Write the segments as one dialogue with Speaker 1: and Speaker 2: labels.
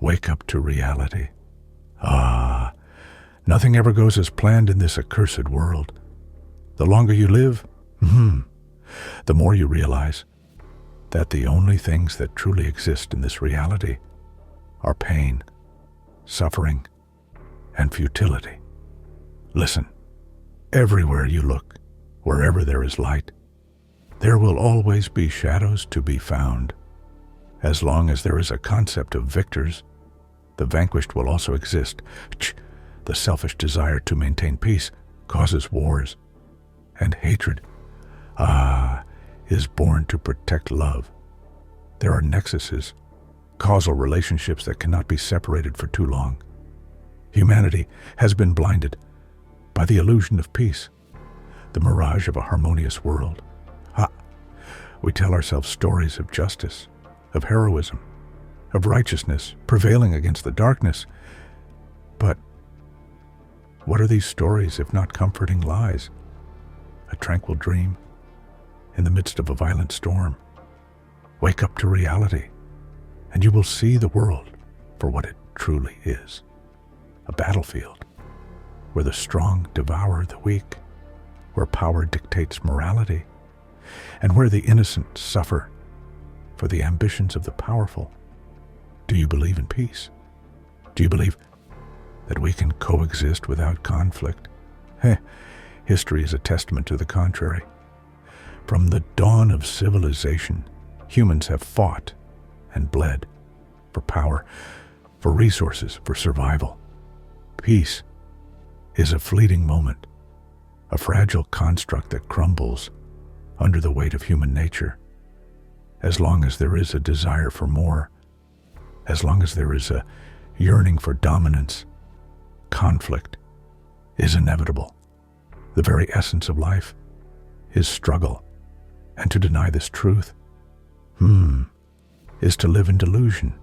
Speaker 1: Wake up to reality. Ah, nothing ever goes as planned in this accursed world. The longer you live, the more you realize that the only things that truly exist in this reality are pain, suffering, and futility. Listen, everywhere you look, wherever there is light, there will always be shadows to be found. As long as there is a concept of victors, the vanquished will also exist. The selfish desire to maintain peace causes wars, and hatred, is born to protect love. There are nexuses, causal relationships that cannot be separated for too long. Humanity has been blinded by the illusion of peace, the mirage of a harmonious world. We tell ourselves stories of justice, of heroism, of righteousness prevailing against the darkness. But what are these stories if not comforting lies? A tranquil dream in the midst of a violent storm. Wake up to reality, and you will see the world for what it truly is. A battlefield where the strong devour the weak, where power dictates morality, and where the innocent suffer for the ambitions of the powerful. Do you believe in peace? Do you believe that we can coexist without conflict? History is a testament to the contrary. From the dawn of civilization, humans have fought and bled for power, for resources, for survival. Peace is a fleeting moment, a fragile construct that crumbles under the weight of human nature. As long as there is a desire for more, as long as there is a yearning for dominance, conflict is inevitable. The very essence of life is struggle, and to deny this truth, is to live in delusion.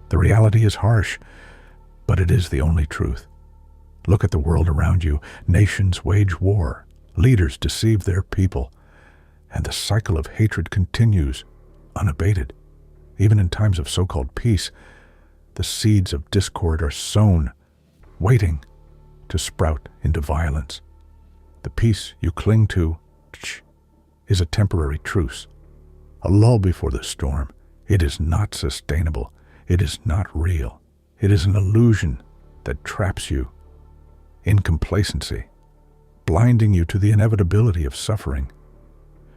Speaker 1: The reality is harsh, but it is the only truth. Look at the world around you. Nations wage war, leaders deceive their people, and the cycle of hatred continues unabated. Even in times of so-called peace, the seeds of discord are sown, waiting to sprout into violence. The peace you cling to is a temporary truce, a lull before the storm. It is not sustainable. It is not real. It is an illusion that traps you in complacency, blinding you to the inevitability of suffering.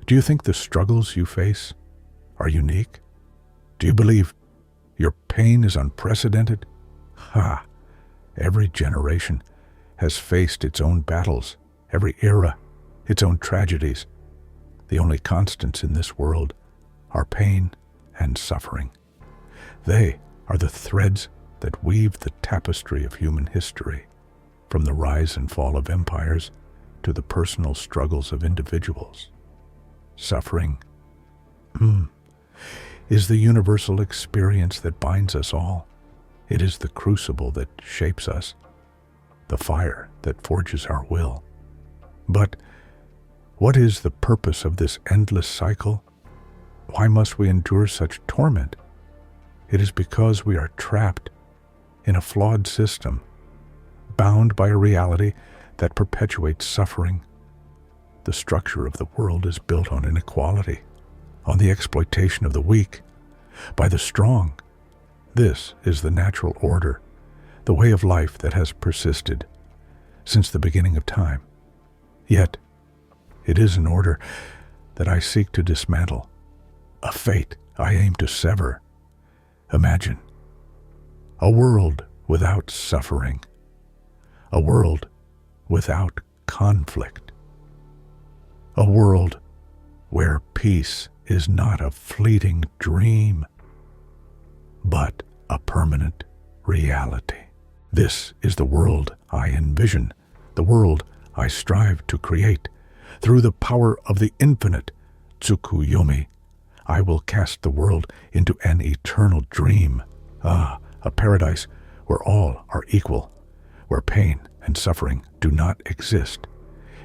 Speaker 1: Do you think the struggles you face are unique? Do you believe your pain is unprecedented? Every generation has faced its own battles, every era its own tragedies. The only constants in this world are pain and suffering. They are the threads that weave the tapestry of human history, from the rise and fall of empires to the personal struggles of individuals. Suffering is the universal experience that binds us all. It is the crucible that shapes us, the fire that forges our will. But what is the purpose of this endless cycle? Why must we endure such torment? It is because we are trapped in a flawed system, bound by a reality that perpetuates suffering. The structure of the world is built on inequality, on the exploitation of the weak by the strong. This is the natural order, the way of life that has persisted since the beginning of time. Yet, it is an order that I seek to dismantle, a fate I aim to sever. Imagine a world without suffering, a world without conflict, a world where peace is not a fleeting dream, but a permanent reality. This is the world I envision, the world I strive to create. Through the power of the infinite Tsukuyomi, I will cast the world into an eternal dream. A paradise where all are equal, where pain and suffering do not exist.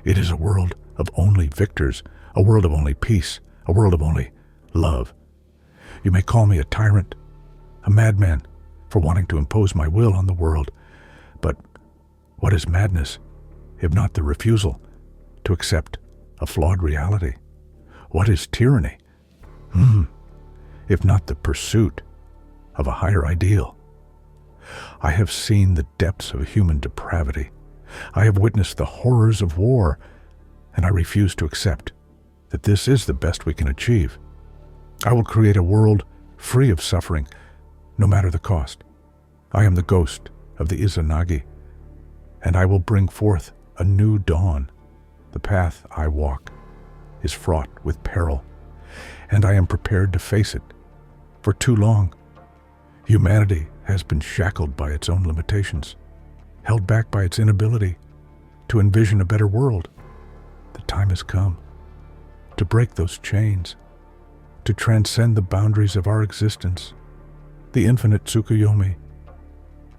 Speaker 1: It is a world of only victors, a world of only peace, a world of only love. You may call me a tyrant, a madman, for wanting to impose my will on the world. But what is madness, if not the refusal to accept a flawed reality? What is tyranny, if not the pursuit of a higher ideal? I have seen the depths of human depravity. I have witnessed the horrors of war, and I refuse to accept that this is the best we can achieve. I will create a world free of suffering, no matter the cost. I am the ghost of the Izanagi, and I will bring forth a new dawn. The path I walk is fraught with peril, and I am prepared to face it. For too long, humanity has been shackled by its own limitations, held back by its inability to envision a better world. The time has come to break those chains, to transcend the boundaries of our existence. The infinite Tsukuyomi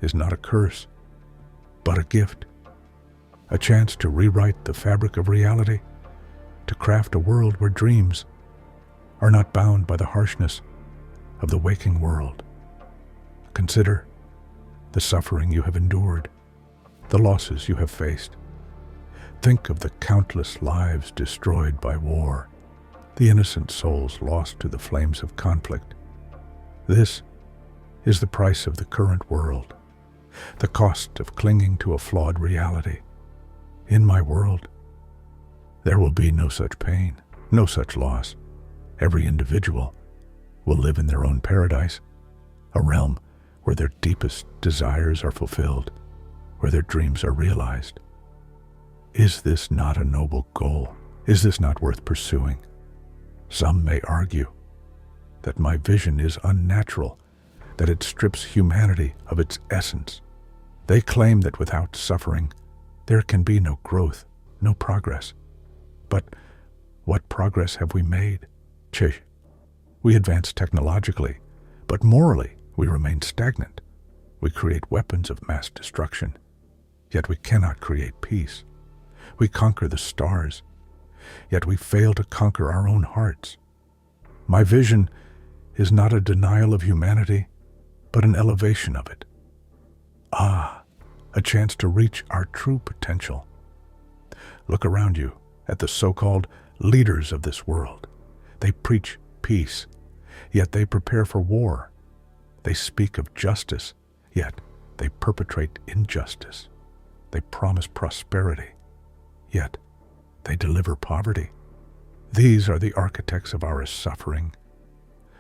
Speaker 1: is not a curse, but a gift, a chance to rewrite the fabric of reality, to craft a world where dreams are not bound by the harshness of the waking world. Consider the suffering you have endured, the losses you have faced. Think of the countless lives destroyed by war, the innocent souls lost to the flames of conflict. This is the price of the current world, the cost of clinging to a flawed reality. In my world, there will be no such pain, no such loss. Every individual will live in their own paradise, a realm where their deepest desires are fulfilled, where their dreams are realized. Is this not a noble goal? Is this not worth pursuing? Some may argue that my vision is unnatural, that it strips humanity of its essence. They claim that without suffering, there can be no growth, no progress. But what progress have we made? We advance technologically, but morally we remain stagnant. We create weapons of mass destruction, yet we cannot create peace. We conquer the stars, yet we fail to conquer our own hearts. My vision is not a denial of humanity, but an elevation of it. A chance to reach our true potential. Look around you at the so-called leaders of this world. They preach peace, yet they prepare for war. They speak of justice, yet they perpetrate injustice. They promise prosperity, yet they deliver poverty. These are the architects of our suffering,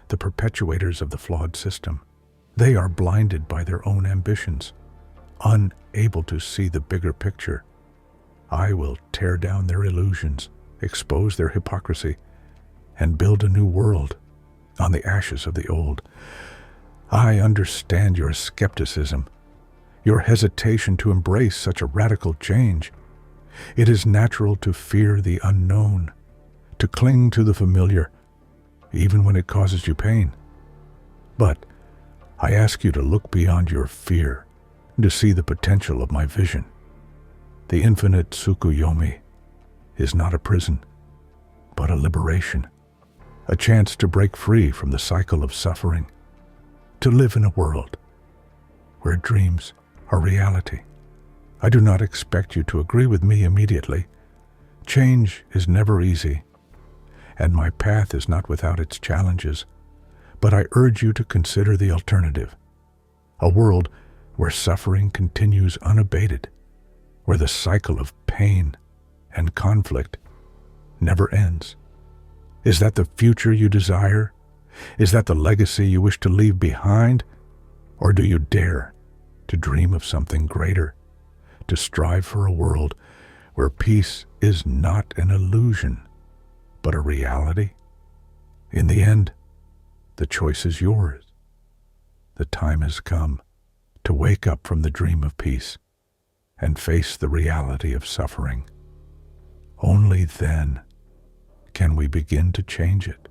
Speaker 1: the perpetuators of the flawed system. They are blinded by their own ambitions, unable to see the bigger picture. I will tear down their illusions, expose their hypocrisy, and build a new world on the ashes of the old. I understand your skepticism, your hesitation to embrace such a radical change. It is natural to fear the unknown, to cling to the familiar, even when it causes you pain. But I ask you to look beyond your fear, to see the potential of my vision. The infinite Tsukuyomi is not a prison, but a liberation, a chance to break free from the cycle of suffering, to live in a world where dreams are reality. I do not expect you to agree with me immediately. Change is never easy, and my path is not without its challenges, but I urge you to consider the alternative, a world where suffering continues unabated, where the cycle of pain and conflict never ends. Is that the future you desire? Is that the legacy you wish to leave behind? Or do you dare to dream of something greater, to strive for a world where peace is not an illusion, but a reality? In the end, the choice is yours. The time has come to wake up from the dream of peace and face the reality of suffering. Only then can we begin to change it.